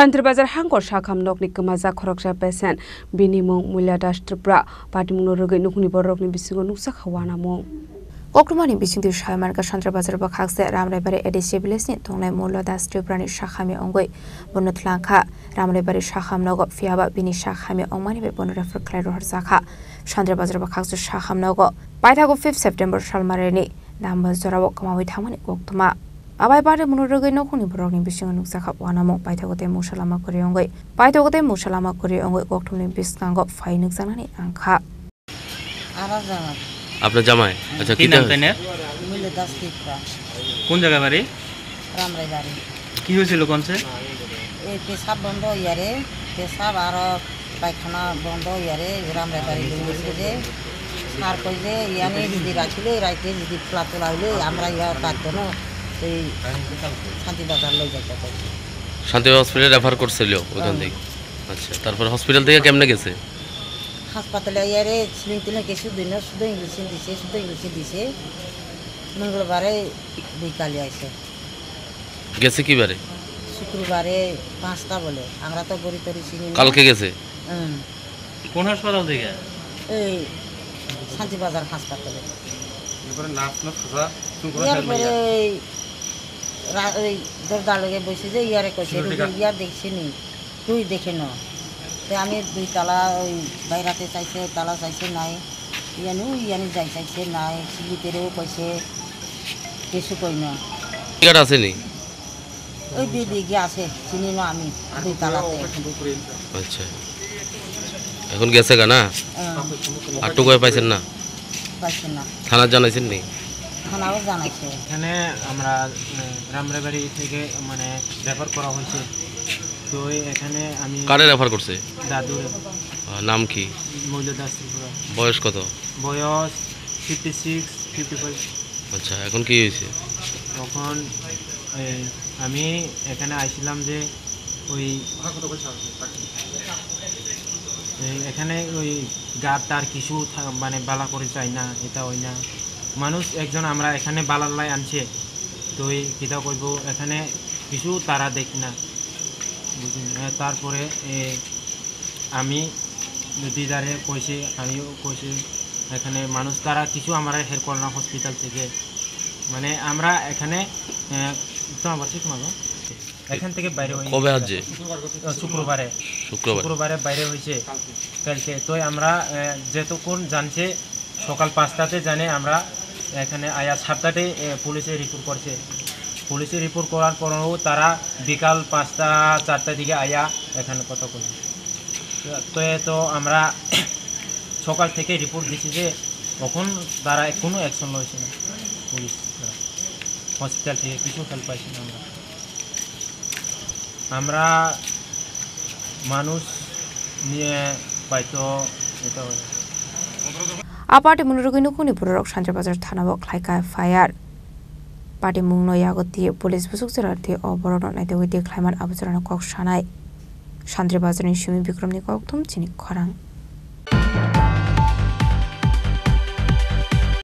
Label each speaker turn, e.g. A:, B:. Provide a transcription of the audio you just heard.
A: Shantribazar Hangor Shakam Nokni Kamaza Khoroksa Pesen Binimong Mulyadas Tripra Patimuno Rogai Nukni Borokni Bisingo Nuksa Khawana Mong Okrumani Bisindu Shaimarka Shantribazar Bakhakse Ramrebare Edisibilisni Tongnai Mulyadas Triprani Shakhami Ongoi Bonutlanka Ramrebare Shakham Nogo Fiaba Bini Shakhami Ongmani Bon Refer Claro Harzaka Shantribazar Bakhakse Shakham Nogo Baitago 5 September Shalmareni Namba Zorawo Kamawi Tamani Goktuma Abai bare munurogai nokuni borokni bisingo nuksa khapwana mo paithagote musalama koriongoi paithagote musalama koriongoi gokthumni biskango phai nuksanani angkha
B: আরাজানা
C: আপনার জামাই আচ্ছা
D: কি নাম তাই না
B: মিলে 10 টিপরা
D: কোন জায়গা বাড়ি
B: রামরাই বাড়ি
D: কি হয়েছিল কোনছে
B: এই পেশাব বন্ধ ইয়ারে পেশাব আর পায়খানা বন্ধ ইয়ারে রামরাই বাড়ি লইছে যে সার কই যে ইয়ানি যদি রাখিলে রাইতে যদি প্লাতলা হইলে আমরা ইয়া পারতো না এই শান্তি বাজার লই যাইতে চাই
C: শান্তি হসপিটালে রেফার করছিল ওখান থেকে আচ্ছা তারপর হসপিটাল থেকে কেমনে গেছে
B: হাসপাতালে ইয়ারে সিলিংটিনে কিছু দিন শুধু ইংলিশ দিছে মঙ্গলবারে বিকালে আইছে
C: গেছে কি বারে
B: শুক্রবারে 5টা বলে আমরা তো গরি তরি চিনি না
C: কালকে গেছে
D: কোন হাসপাতাল থেকে
B: এই শান্তি বাজার হাসপাতালে
E: এবারে নাচ খাজা
B: ইয়ারপরে এই দরদালগে বসে যে ইয়ারে কইছে ইয়ার দেখছি নি তুই দেখে ন তো আমি 2 তালা ওই বাইরাতে চাইছে তালা চাইছে নাই ইয়ানি যাই চাইছে নাই সিলিতেরেও কইছে কিছু কই না
C: টিকাট আছে নি
B: ওই দিদি আছে চিনি না আমি 2 তালাতে
C: আচ্ছা এখন গেছে গা না আর তো কই পাইছেন না
B: পাইছেন না
C: থানা জানাইছেন নি
B: থানাও জানাইছে
F: এখানে আমরা রামরাইবাড়ি থেকে মানে রেফার করা হয়েছে তো এখানে আমি
C: কারে রেফার করছে
F: দাদুর
C: নাম কি
F: মৌলদাস ত্রিপুরা
C: বয়স কত
F: বয়স 56 55
C: আচ্ছা এখন কি হয়েছে
F: তখন আমি এখানে আইছিলাম যে ওই এখানে ওই গাত তার কিছু মানে বালা করে চাই না এটা হয় না মানুষ একজন আমরা এখানে বালাল্লাই আনছে তো কিতা কইব এখানে কিছু তারা দেখ না তারপরে আমি দিদারে কইছে আমিও কইছে এখানে মানুষ তারা কিছু আমরা হেল্প করল না হসপিটাল থেকে মানে আমরা এখানে এখান থেকে বাইরে হই
C: কবে আজকে
F: শুক্রবারে বাইরে হয়েছে কালকে তো আমরা যেতক্ষণ জানছে সকাল 5টাতে জানে আমরা এখানে আয়া 7টাতে পুলিশে রিপোর্ট করছে পুলিশে রিপোর্ট করার পরেও তারা বিকাল 5টা 4টার দিকে আয়া এখানে কথা বলছে তো আমরা সকাল থেকে রিপোর্ট দিছি যে তখন তারা কোনো অ্যাকশন লইছে না পুলিশ হসপিটাল থেকে কিছু হেল্প পাইছি না আমরা মানুষ নিয়ে পাইতো এটা হয়
A: Aparte munurogai nukuni borok Shantribazar thanao khlaika fire Party mungno yagoti police busuk jararthi oborok naitewiti khlaiman abujrana kok sanai Shantribazar ni Shumi Bikramni kok thum chini khorang